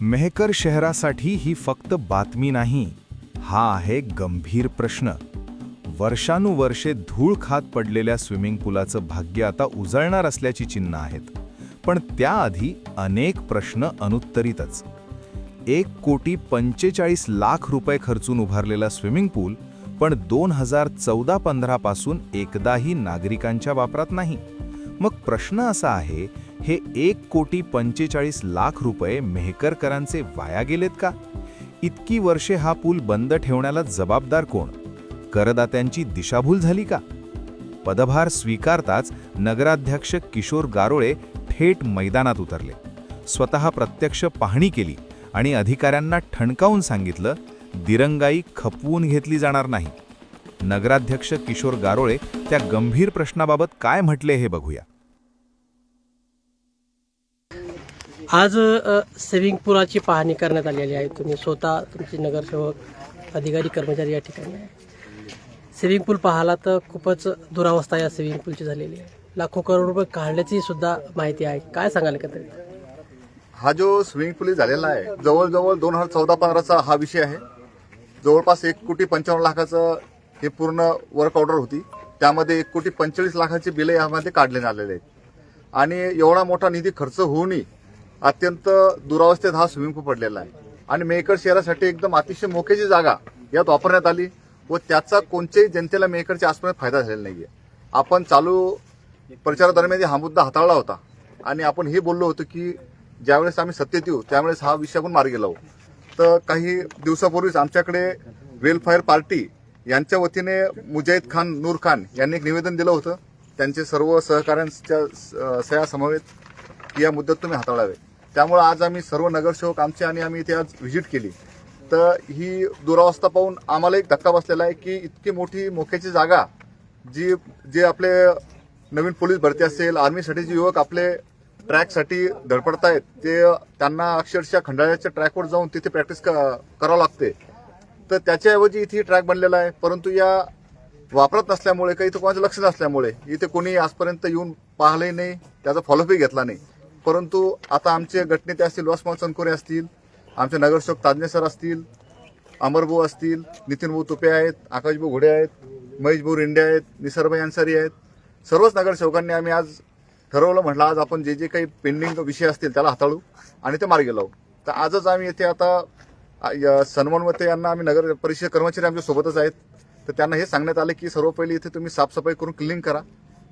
मेहकर शहरासाठी ही फक्त बातमी नाही, हा आहे गंभीर प्रश्न. वर्षानुवर्षे धूळ खात पडलेल्या स्विमिंग पूलाचं भाग्य आता उजळणार असल्याची चिन्ह आहेत. पण त्याआधी अनेक प्रश्न अनुत्तरितच. 1,45,00,000 रुपये खर्चून उभारलेला स्विमिंग पूल पण 2014-15 पासून एकदाही नागरिकांच्या वापरात नाही. मग प्रश्न असा आहे, हे 1,45,00,000 रुपये मेहकरकरांचे वाया गेलेत का? इतकी वर्षे हा पूल बंद ठेवण्याला जबाबदार कोण? करदात्यांची दिशाभूल झाली का? पदभार स्वीकारताच नगराध्यक्ष किशोर गारोळे थेट मैदानात उतरले. स्वतः प्रत्यक्ष पाहणी केली आणि अधिकाऱ्यांना ठणकावून सांगितलं, दिरंगाई खपवून घेतली जाणार नाही. नगराध्यक्ष किशोर गारोळे त्या गंभीर प्रश्नाबाबत काय म्हटले हे बघूया. आज स्विमिंग पूलाची पाहणी करण्यात आलेली आहे. तुम्ही स्वतः तुमचे नगरसेवक, अधिकारी, कर्मचारी या ठिकाणी आहे. स्विमिंग पूल पाहायला तर खूपच दुरावस्था या स्विमिंग पूलची झालेली आहे. लाखो करोड रुपये काढल्याची सुद्धा माहिती आहे. काय सांगाल का तरी? हा जो स्विमिंग पूल झालेला आहे, जवळजवळ 2014-15चा हा विषय आहे. जवळपास 1,55,00,000 हे पूर्ण वर्क ऑर्डर होती. त्यामध्ये 1,45,00,000 बिले यामध्ये काढले आलेले आहेत. आणि एवढा मोठा निधी खर्च होऊनही अत्यंत दुरावस्थेत हा स्विमिंग पूल पडलेला आहे. आणि मेहकर शहरासाठी एकदम अतिशय मोक्याची जागा यात वापरण्यात आली व त्याचा कोणत्याही जनतेला मेहकरच्या आसपास फायदा झालेला नाहीये. आपण चालू प्रचारादरम्यान हा मुद्दा हाताळला होता आणि आपण हे बोललो होतो की ज्यावेळेस आम्ही सत्तेत येऊ त्यावेळेस हा विषय आपण मार्गी लावू. तर काही दिवसापूर्वीच आमच्याकडे वेलफेअर पार्टी यांच्या वतीने मुजाहिद खान, नूर खान यांनी एक निवेदन दिलं होतं. त्यांचे सर्व सहकाऱ्यांच्या सह्या समवेत या मुद्द्यात तुम्ही हाताळावे. त्यामुळे आज आम्ही सर्व नगरसेवक आमचे आम्ही इथे आज व्हिजिट केली. तर ही दुरावस्था पाहून आम्हाला एक धक्का बसलेला आहे की इतकी मोठी मोक्याची जागा जे आपले नवीन पोलीस भरती असेल, आर्मीसाठी जे युवक आपले ट्रॅकसाठी धडपडतायत, ते त्यांना अक्षरशः खंडाळ्याच्या ट्रॅकवर जाऊन तिथे प्रॅक्टिस करावं लागते. तर त्याच्याऐवजी इथे ट्रॅक बनलेला आहे. परंतु या वापरत नसल्यामुळे, काही इथं कोणाचं लक्ष नसल्यामुळे इथे कोणी आजपर्यंत येऊन पाहिलंही नाही, त्याचा फॉलोअपही घेतला नाही. परंतु आता आमचे गटनेते असतील, वसमा चनकोरे असतील, आमचे नगरसेवक ताजने सर असतील, अमरभाऊ असतील, नितीनभाऊ तुपे आहेत, आकाशभाऊ घोडे आहेत, महेशभाऊ रिंडे आहेत, निसरभाई अन्सारी आहेत, सर्वच नगरसेवकांनी आम्ही आज ठरवलं, म्हटलं आज आपण जे काही पेंडिंग विषय असतील त्याला हाताळू आणि ते मार्गी लावू. तर आजच आम्ही येथे आता सन्मानवते यांना आम्ही नगर परिषद कर्मचारी आमच्या सोबतच आहेत. तर त्यांना हे सांगण्यात आले की सर्व पहिले इथे तुम्ही साफसफाई करून क्लिनिंग करा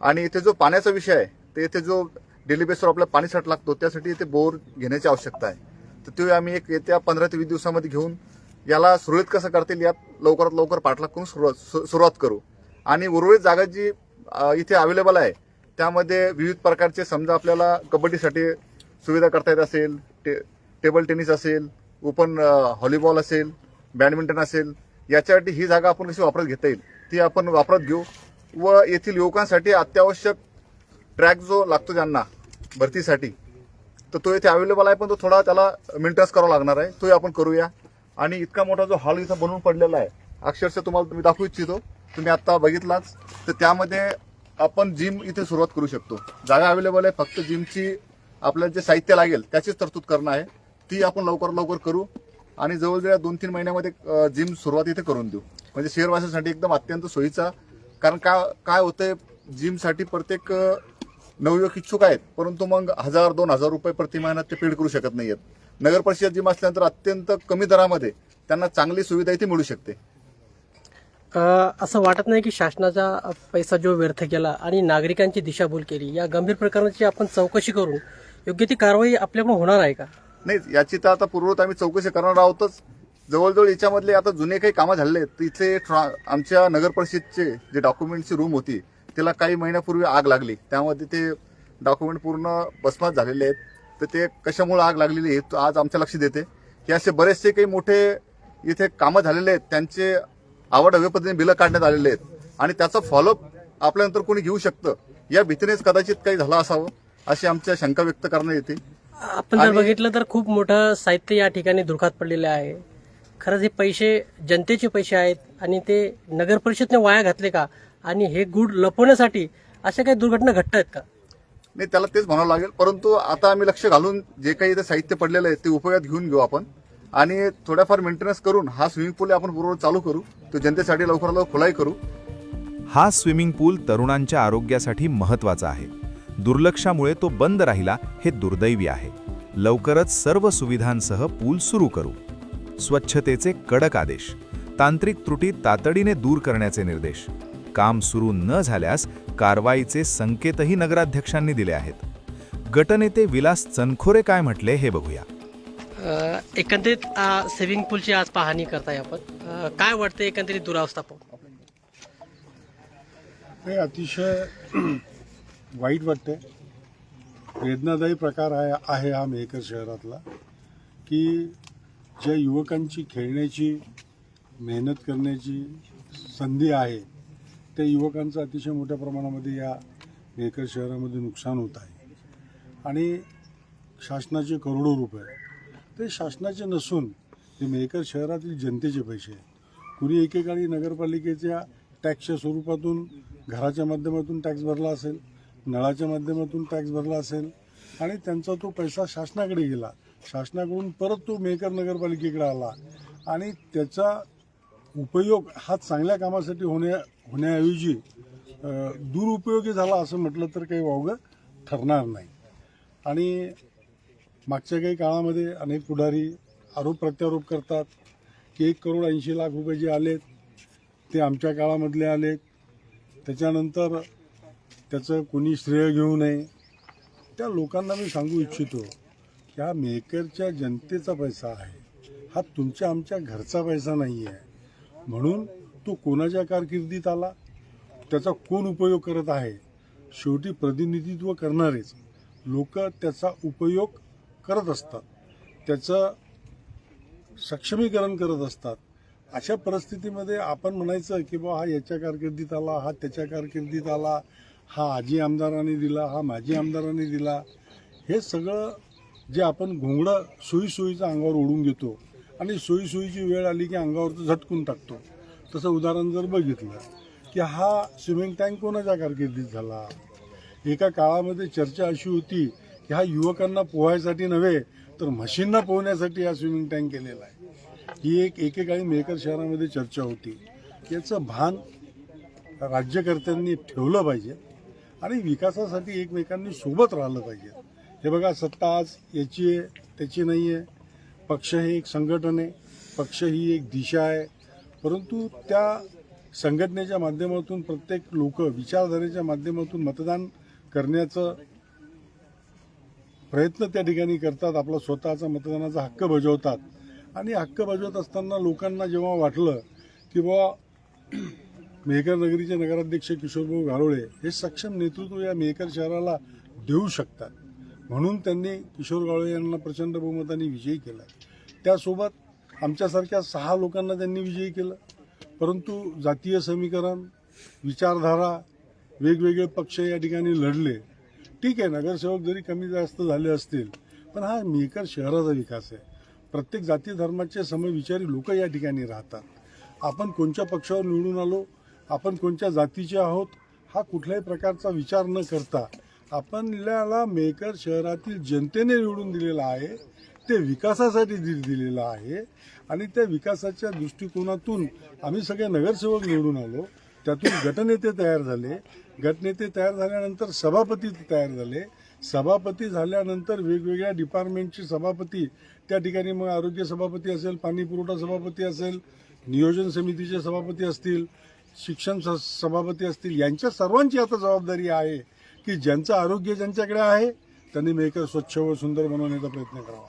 आणि इथे जो पाण्याचा विषय आहे, ते इथे जो डेली बेसवर आपल्याला पाणीसाठा लागतो त्यासाठी इथे बोर घेण्याची आवश्यकता आहे. तर ते आम्ही एक येत्या 15 ते 20 दिवसामध्ये घेऊन याला सुरळीत कसं करता येईल यात लवकरात लवकर पाठलाग करून सुरुवात करू. आणि उर्वरित जागा जी इथे अवेलेबल आहे त्यामध्ये विविध प्रकारचे, समजा आपल्याला कबड्डीसाठी सुविधा करता येत असेल, टेबल टेनिस असेल, ओपन व्हॉलीबॉल असेल, बॅडमिंटन असेल, याच्यासाठी ही जागा आपण कशी वापरात घेता येईल ती आपण वापरात घेऊ. व येथील युवकांसाठी अत्यावश्यक ट्रॅक जो लागतो त्यांना भरतीसाठी, तर तो इथे अवेलेबल आहे, पण तो थोडा त्याला मेंटेनन्स करावा लागणार आहे, तोही आपण करूया. आणि इतका मोठा जो हॉल इथं बनवून पडलेला आहे, अक्षरशः तुम्हाला मी दाखवू इच्छितो, तुम्ही आता बघितलाच. तर त्यामध्ये आपण जिम इथे सुरुवात करू शकतो. जागा अवेलेबल आहे, फक्त जिमची आपल्याला जे साहित्य लागेल त्याचीच तरतूद करणं आहे, ती आपण लवकर करू आणि जवळजवळ 2-3 महिन्यामध्ये जिम सुरुवात इथे करून देऊ. म्हणजे शहरवासियांसाठी एकदम अत्यंत सोयीचा. कारण काय होतंय, जिमसाठी प्रत्येक नवयुवक इच्छुक आहेत, परंतु मग 1,000-2,000 रुपये प्रति महिना ते पेड करू शकत नाहीयेत. नगर परिषद जिम असल्यानंतर अत्यंत कमी दरामध्ये त्यांना चांगली सुविधा इथे मिळू शकते. असं वाटत नाही की शासनाचा पैसा जो व्यर्थ केला आणि नागरिकांची दिशाभूल केली, या गंभीर प्रकरणाची आपण चौकशी करून योग्य ती कारवाई आपल्याकडून होणार आहे का? नाही, याची तर आता पूर्वत आम्ही चौकशी करणार आहोतच. जवळजवळ याच्यामधले आता जुने काही कामं झालेले आहेत. तिथे आमच्या नगर परिषदचे जे डॉक्युमेंटची रूम होती त्याला काही महिन्यापूर्वी आग लागली. त्यामध्ये ते डॉक्युमेंट पूर्ण भस्मात झालेले आहेत. तर ते कशामुळे आग लागलेली आहे आज आमच्या लक्षात येते की असे बरेचसे काही मोठे इथे कामं झालेले आहेत, त्यांचे आवडहव्य पद्धतीने बिलं काढण्यात आलेले आहेत आणि त्याचा फॉलोअप आपल्यानंतर कोणी घेऊ शकतं या भीतीनेच कदाचित काही झालं असावं अशी आमच्या शंका व्यक्त करण्यात येते. आपण जर बघितलं तर खूप मोठं साहित्य या ठिकाणी धुरखात पडलेलं आहे. खरंच हे पैसे जनतेचे पैसे आहेत आणि ते नगर परिषदने वाया घातले का? आणि हे गुढ लपवण्यासाठी अशा काही दुर्घटना घडत आहेत का? नाही, त्याला तेच म्हणावं लागेल. परंतु आता आम्ही लक्ष घालून जे काही इथे साहित्य पडलेलं आहे ते उपयोगात घेऊन घेऊ आपण आणि थोड्याफार मेंटेनन्स करून हा स्विमिंग पूल आपण बरोबर चालू करू, तो जनतेसाठी लवकरात लवकर खुलाही करू. हा स्विमिंग पूल तरुणांच्या आरोग्यासाठी महत्त्वाचा आहे. दुर्लक्षामुळे तो बंद राहिला हे दुर्दैवी आहे. लवकरच सर्व सुविधांसह पूल सुरू करू. स्वच्छतेचे कडक आदेश, तांत्रिक त्रुटी तातडीने दूर करण्याचे निर्देश. काम सुरू न झाल्यास कारवाईचे संकेतही नगराध्यक्षांनी दिले आहेत. गटनेते विलास चनखोरे काय म्हटले हे बघूया. एकंदरीत स्विमिंग पूलची आज पाहणी करताय आपण. काय वाटतं एकंदरीत दुरावस्था पाहून? हे अतिशय वाईट वाटते. वेदनादायी प्रकार आहे हा मेहकर शहरातला, की ज्या युवकांची खेळण्याची मेहनत करण्याची संधी आहे त्या युवकांचं अतिशय मोठ्या प्रमाणामध्ये या मेहकर शहरामध्ये नुकसान होत आहे. आणि शासनाचे करोडो रुपये ते शासनाचे नसून ते मेहकर शहरातील जनतेचे पैसे आहेत. कुणी एकेकाळी नगरपालिकेच्या टॅक्सच्या स्वरूपातून घराच्या माध्यमातून टॅक्स भरला असेल, नळाच्या माध्यमातून टॅक्स भरला असेल आणि त्यांचा तो पैसा शासनाकडे गेला. शासनाकडून परत तो मेहकर नगरपालिकेकडे आला आणि त्याचा उपयोग हा चांगल्या कामासाठी होण्याऐवजी दुरुपयोगी झाला असं म्हटलं तर काही वावगं ठरणार नाही. आणि मागच्या काही काळामध्ये अनेक पुढारी आरोप प्रत्यारोप करतात की 1,80,00,000 रुपये जे आलेत ते आमच्या काळामधले आलेत, त्याच्यानंतर त्याचं कोणी श्रेय घेऊ नये. त्या लोकांना मी सांगू इच्छितो की हा मेहकरच्या जनतेचा पैसा आहे, हा तुमच्या आमच्या घरचा पैसा नाही आहे. म्हणून तो कोणाच्या कारकिर्दीत आला, त्याचा कोण उपयोग करत आहे, शेवटी प्रतिनिधित्व करणारेच लोक त्याचा उपयोग करत असतात, त्याचं सक्षमीकरण करत असतात. अशा परिस्थितीमध्ये आपण म्हणायचं की बा हा याच्या कारकिर्दीत आला, हा त्याच्या कारकिर्दीत आला, हा आजी आमदारांनी दिला, हा माजी आमदारांनी दिला, हे सगळं जे आपण घोंगडं सोयीसोयीचं अंगावर ओढून घेतो आणि सोयीसोयीची वेळ आली की अंगावरचं झटकून टाकतो. तसं उदाहरण जर बघितलं की हा स्विमिंग टँक कोणाच्या कारकिर्दीत झाला. एका काळामध्ये चर्चा अशी होती की हा युवकांना पोहायसाठी नव्हे तर म्हशींना पोहण्यासाठी हा स्विमिंग टँक केलेला आहे. ही एकेकाळी मेहकर शहरामध्ये चर्चा होती. याचं भान राज्यकर्त्यांनी ठेवलं पाहिजे आणि विकासासाठी एकमेकांनी सोबत राहिलं पाहिजे. हे बघा, सत्ता आज याची आहे त्याची नाही आहे. पक्ष हे एक संघटन आहे, पक्ष ही एक दिशा आहे, परंतु त्या संघटनेच्या माध्यमातून प्रत्येक लोक विचारधारेच्या माध्यमातून मतदान करण्याचं प्रयत्न त्या ठिकाणी करतात, आपला स्वतःचा मतदानाचा हक्क बजावतात. आणि हक्क बजावत असताना लोकांना जेव्हा वाटलं की बाबा मेहकर नगरीचे नगराध्यक्ष किशोरभाऊ घारोळे हे सक्षम नेतृत्व या मेहकर शहराला देऊ शकतात, म्हणून त्यांनी किशोर घारोळे यांना प्रचंड बहुमताने विजयी केला. त्यासोबत आमच्यासारख्या 6 लोकांना त्यांनी विजयी केलं. परंतु जातीय समीकरण, विचारधारा, वेगवेगळे पक्ष या ठिकाणी लढले. ठीक आहे, नगरसेवक जरी कमी जास्त झाले असतील, पण हा मेहकर शहराचा विकास आहे. प्रत्येक जाती धर्माचे समविचारी लोक या ठिकाणी राहतात. आपण कोणत्या पक्षावर निवडून आलो, आपण कोणत्या जातीचे आहोत, हा कुठल्याही प्रकारचा विचार न करता आपल्याला मेहकर शहरातील जनतेने निवडून दिलेला आहे, ते विकासासाठी दिलेलं आहे. आणि त्या विकासाच्या दृष्टिकोनातून आम्ही सगळे नगरसेवक निवडून आलो. त्यातून गटनेते तयार झाले, गटनेते तयार झाल्यानंतर सभापती तयार झाले, सभापती झाल्यानंतर वेगवेगळ्या डिपार्टमेंटचे सभापती त्या ठिकाणी, मग आरोग्य सभापती असेल, पाणी पुरवठा सभापती असेल, नियोजन समितीचे सभापती असतील, शिक्षण सभापती असतील, यांच्या सर्वांची आता जबाबदारी आहे की ज्यांचं आरोग्य ज्यांच्याकडे आहे त्यांनी मेहकर स्वच्छ व सुंदर बनवण्याचा प्रयत्न करावा.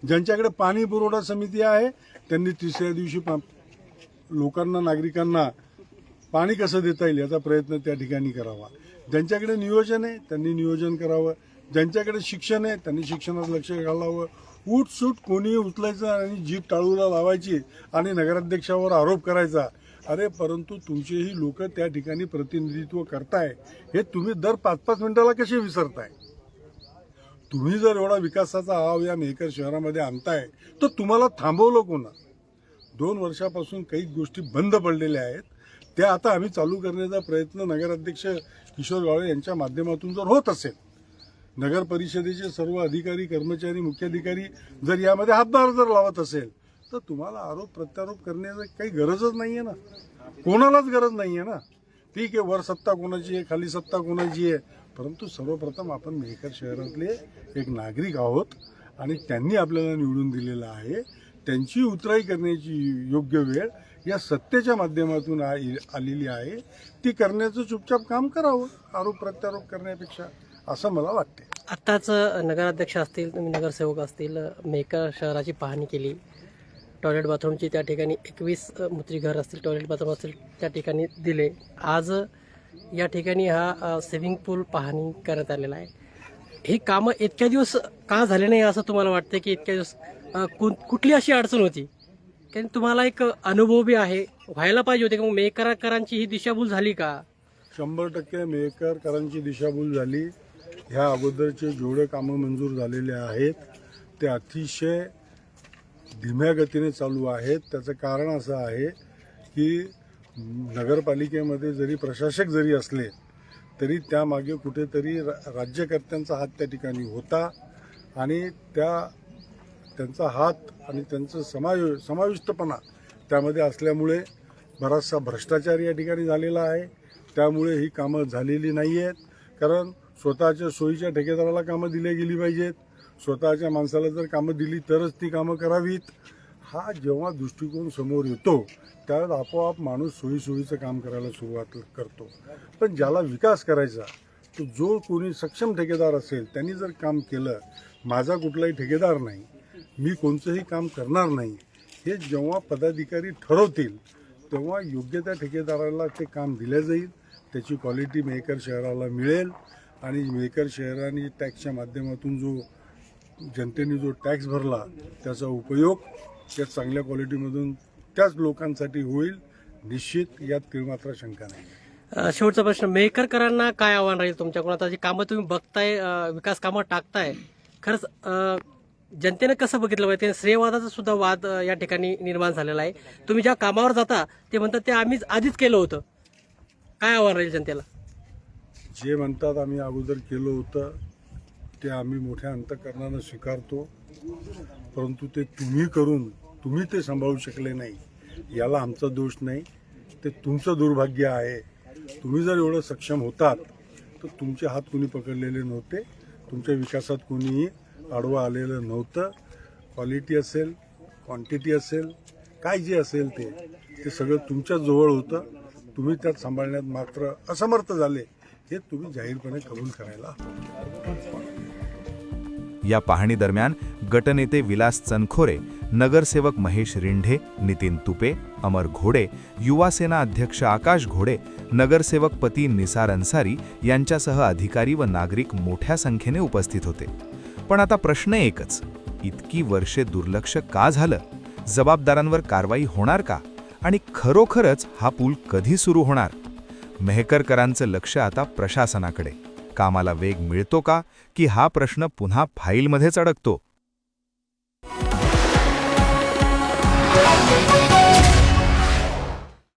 ज्यांच्याकडे पाणी पुरवठा समिती आहे त्यांनी तिसऱ्या दिवशी लोकांना, नागरिकांना पाणी कसं देता येईल याचा प्रयत्न त्या ठिकाणी करावा. ज्यांच्याकडे नियोजन आहे त्यांनी नियोजन करावं, ज्यांच्याकडे शिक्षण आहे त्यांनी शिक्षणात लक्ष घालावं. उठसूट कोणी उचलायचं आणि जीभ टाळूला लावायची आणि नगराध्यक्षावर आरोप करायचा. अरे, परंतु तुमचेही लोक त्या ठिकाणी प्रतिनिधित्व करताय हे तुम्ही दर 5-5 मिनिटाला कसे विसरताय? तुम्ही जर एवढा विकासाचा हाव या मेहकर शहरामध्ये आणताय तर तुम्हाला थांबवलं कोणा? 2 वर्षापासून काही गोष्टी बंद पडलेल्या आहेत, त्या आता आम्ही चालू करण्याचा प्रयत्न नगराध्यक्ष किशोर घारोळे यांच्या माध्यमातून जर होत असेल नगर परिषदेचे सर्व अधिकारी कर्मचारी मुख्याधिकारी जर यामध्ये हातभार जर लावत असेल तर तुम्हाला आरोप प्रत्यारोप करण्याची काही गरजच नाहीये ना, कोणालाच गरज नाहीये ना. ठीक आहे, वर सत्ता कोणाची आहे, खाली सत्ता कोणाची आहे, परंतु सर्वप्रथम आपण मेहकर शहरातले एक नागरिक आहोत आणि त्यांनी आपल्याला निवडून दिलेलं आहे. त्यांची उतराई करण्याची योग्य वेळ या सत्तेच्या माध्यमातून आलेली आहे. ती करण्याचं चुपचाप काम करावं आरोप प्रत्यारोप करण्यापेक्षा, असं मला वाटते. आत्ताच नगराध्यक्ष असतील, तुम्ही नगरसेवक असतील, मेहकर शहराची पाहणी केली. टॉयलेट बाथरूमची त्या ठिकाणी 21 मूत्रीघर असतील, टॉयलेट बाथरूम असतील, त्या ठिकाणी दिले. आज या ठिकाणी हा स्विमिंग पूल पाहणी करण्यात आलेला आहे. हे कामं इतक्या दिवस का झाले नाही असं तुम्हाला वाटतं, की इतक्या दिवस कुठली अशी अडचण होती? कारण तुम्हाला एक अनुभव बी आहे, व्हायला पाहिजे होते. मग मेहकरकरांची ही दिशाभूल झाली का? 100% मेहकरकरांची दिशाभूल झाली. ह्या अगोदरचे जेवढे कामं मंजूर झालेले आहेत ते अतिशय धीम्या गतीने चालू आहेत. त्याचं कारण असं आहे की नगरपालिकेमध्ये जरी प्रशासक जरी असले तरी त्यामागे कुठेतरी राज्यकर्त्यांचा हात त्या ठिकाणी होता आणि त्यांचा हात आणि त्यांचं समाविष्टपणा त्यामध्ये असल्यामुळे बराचसा भ्रष्टाचार या ठिकाणी झालेला आहे. त्यामुळे ही कामं झालेली नाही आहेत. कारण स्वतःच्या सोयीच्या ठेकेदाराला कामं दिली गेली पाहिजेत. स्वतःच्या माणसाला जर कामं दिली तरच ती कामं करावीत. हा जेव्हा दृष्टिकोन समोर येतो त्यावेळेस आपोआप माणूस सोयीसोयीचं काम करायला सुरुवात करतो. पण ज्याला विकास करायचा तो जो कोणी सक्षम ठेकेदार असेल त्यांनी जर काम केलं, माझा कुठलाही ठेकेदार नाही, मी कोणतंही काम करणार नाही, हे जेव्हा पदाधिकारी ठरवतील तेव्हा योग्य त्या ठेकेदाराला ते काम दिलं जाईल. त्याची क्वालिटी मेहकर शहराला मिळेल आणि मेहकर शहराने टॅक्सच्या माध्यमातून जो जनतेने जो टॅक्स भरला त्याचा उपयोग त्या चांगल्या क्वालिटीमधून त्याच लोकांसाठी होईल. निश्चित यात तिळमात्र शंका नाही. शेवटचा प्रश्न, मेहकरकरांना काय आव्हान राहील तुमच्याकडून? आता जी कामं तुम्ही बघताय, विकास कामं टाकताय, खरंच जनतेनं कसं बघितलं पाहिजे? श्रेयवादाचा सुद्धा वाद या ठिकाणी निर्माण झालेला आहे. तुम्ही ज्या कामावर जाता ते म्हणतात ते आम्हीच आधीच केलं होतं. काय आव्हान राहील जनतेला? जे म्हणतात आम्ही अगोदर केलं होतं ते आम्ही मोठ्या अंतःकरणानं स्वीकारतो, परंतु ते तुम्ही ते सांभाळू शकले नाही, याला आमचा दोष नाही, ते तुमचं दुर्भाग्य आहे. तुम्ही जर एवढं सक्षम होतात तर तुमचे हात कोणी पकडलेले नव्हते, तुमच्या विकासात कोणीही आडवं आलेलं नव्हतं. क्वालिटी असेल, क्वांटिटी असेल, काय जे असेल ते सगळं तुमच्या जवळ होतं. तुम्ही त्यात सांभाळण्यात मात्र असमर्थ झाले, हे तुम्ही जाहीरपणे कबूल करायला. या पाहणी दरम्यान गटनेते विलास चनखोरे, नगरसेवक महेश रिंढे, नितीन तुपे, अमर घोडे, युवा सेना अध्यक्ष आकाश घोडे, नगरसेवक पती निसार अन्सारी यांच्यासह अधिकारी व नागरिक मोठ्या संख्येने उपस्थित होते. पण आता प्रश्न एकच, इतकी वर्षे दुर्लक्ष का झालं? जबाबदारांवर कारवाई होणार का? आणि खरोखरच हा पूल कधी सुरू होणार? मेहकरकरांचं लक्ष आता प्रशासनाकडे. कामाला वेग मिळतो का, की हा प्रश्न पुन्हा फाईलमध्येच अडकतो?